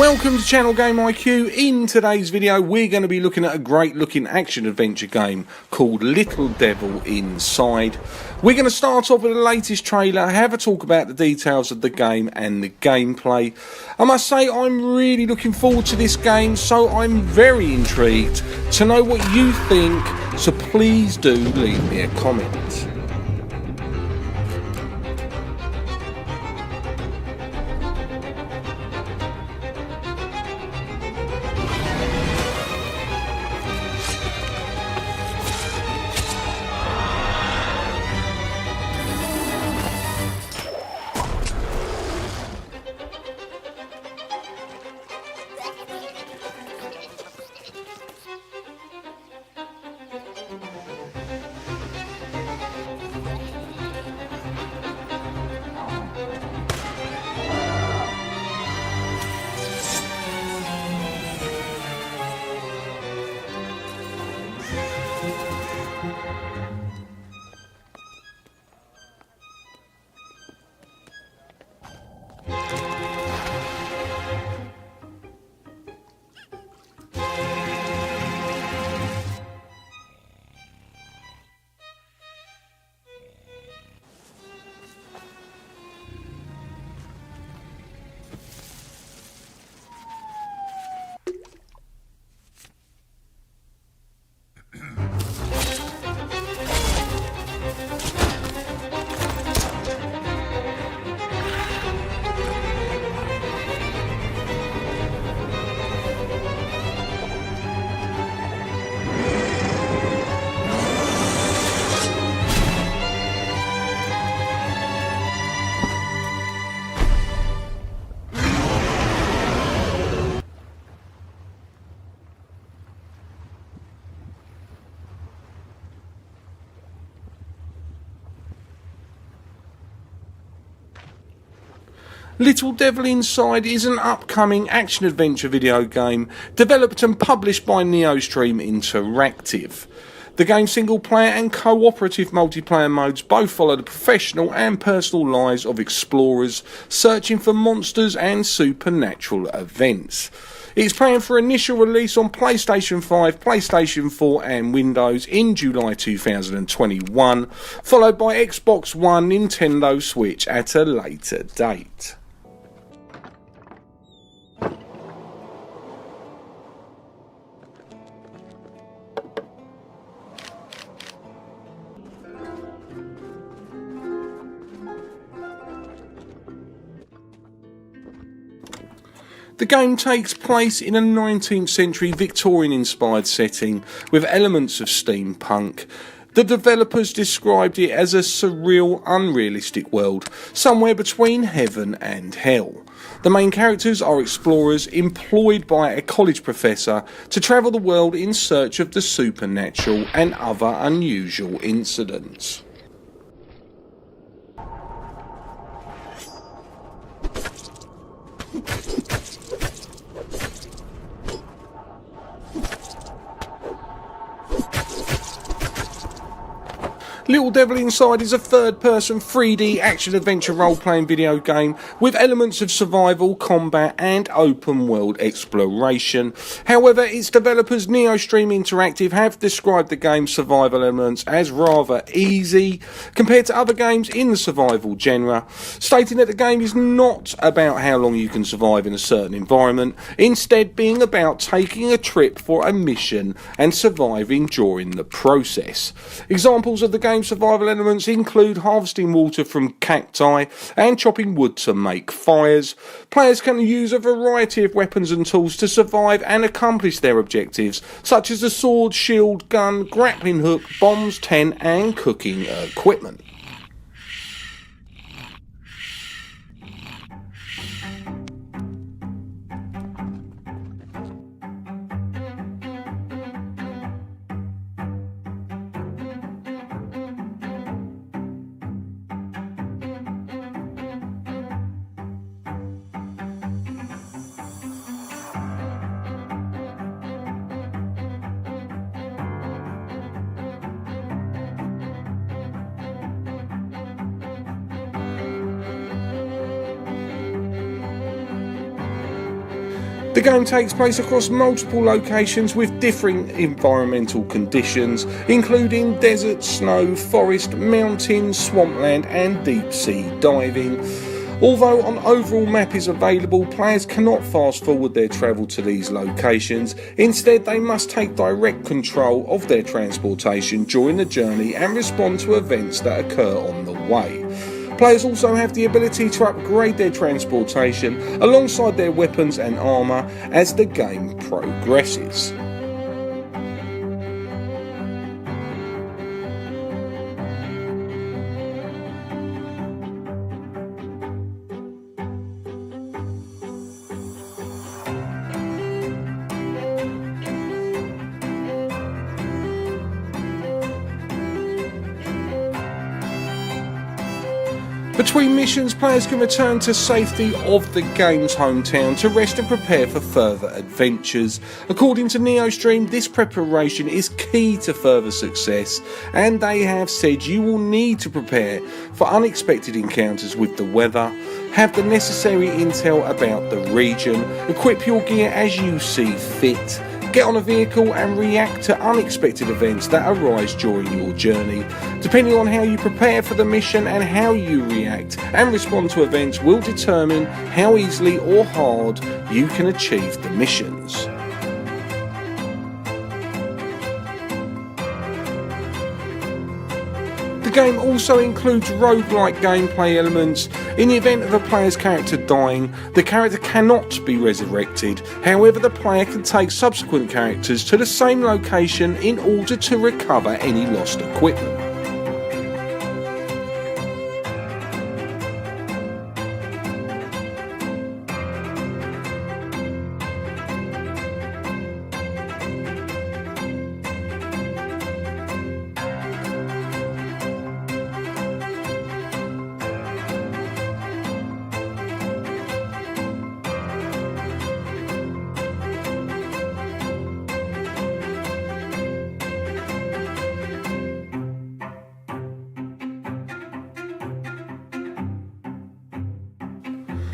Welcome to Channel Game IQ. In today's video we're going to be looking at a great looking action adventure game called Little Devil Inside. We're going to start off with the latest trailer, have a talk about the details of the game and the gameplay. I must say I'm really looking forward to this game, so I'm very intrigued to know what you think, so please do leave me a comment. Little Devil Inside is an upcoming action-adventure video game developed and published by Neostream Interactive. The game's single-player and cooperative multiplayer modes both follow the professional and personal lives of explorers searching for monsters and supernatural events. It's planned for initial release on PlayStation 5, PlayStation 4 and Windows in July 2021, followed by Xbox One, Nintendo Switch at a later date. The game takes place in a 19th century Victorian inspired setting with elements of steampunk. The developers described it as a surreal, unrealistic world, somewhere between heaven and hell. The main characters are explorers employed by a college professor to travel the world in search of the supernatural and other unusual incidents. Little Devil Inside is a third-person 3D action-adventure role-playing video game with elements of survival, combat and open-world exploration. However, its developers Neostream Interactive have described the game's survival elements as rather easy compared to other games in the survival genre, stating that the game is not about how long you can survive in a certain environment, instead being about taking a trip for a mission and surviving during the process. Examples of the game's survival elements include harvesting water from cacti and chopping wood to make fires. Players can use a variety of weapons and tools to survive and accomplish their objectives, such as a sword, shield, gun, grappling hook, bombs, tent and cooking equipment. The game takes place across multiple locations with differing environmental conditions, including desert, snow, forest, mountain, swampland and deep sea diving. Although an overall map is available, players cannot fast forward their travel to these locations. Instead, they must take direct control of their transportation during the journey and respond to events that occur on the way. Players also have the ability to upgrade their transportation alongside their weapons and armour as the game progresses. Between missions, players can return to safety of the game's hometown to rest and prepare for further adventures. According to NeoStream, this preparation is key to further success, and they have said you will need to prepare for unexpected encounters with the weather, have the necessary intel about the region, equip your gear as you see fit, get on a vehicle and react to unexpected events that arise during your journey. Depending on how you prepare for the mission and how you react and respond to events will determine how easily or hard you can achieve the missions. The game also includes roguelike gameplay elements. In the event of a player's character dying, the character cannot be resurrected. However, the player can take subsequent characters to the same location in order to recover any lost equipment.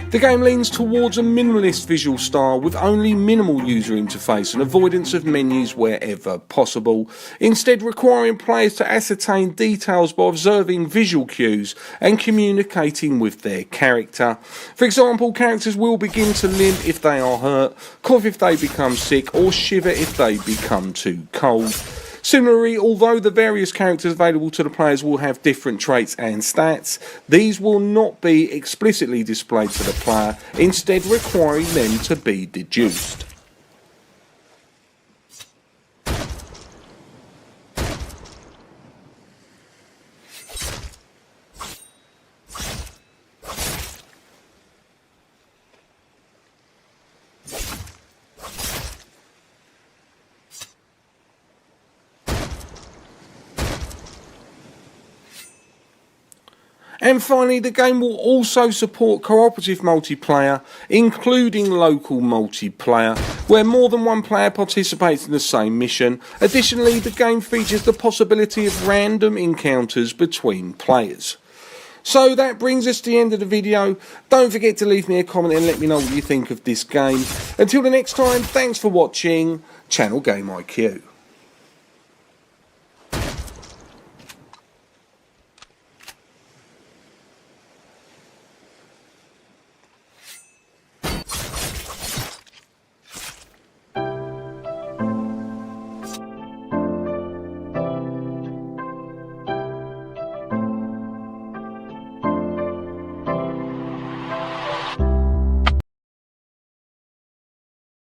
The game leans towards a minimalist visual style with only minimal user interface and avoidance of menus wherever possible, instead requiring players to ascertain details by observing visual cues and communicating with their character. For example, characters will begin to limp if they are hurt, cough if they become sick, or shiver if they become too cold. Similarly, although the various characters available to the players will have different traits and stats, these will not be explicitly displayed to the player, instead requiring them to be deduced. And finally, the game will also support cooperative multiplayer, including local multiplayer, where more than one player participates in the same mission. Additionally, the game features the possibility of random encounters between players. So that brings us to the end of the video. Don't forget to leave me a comment and let me know what you think of this game. Until the next time, thanks for watching Channel Game IQ.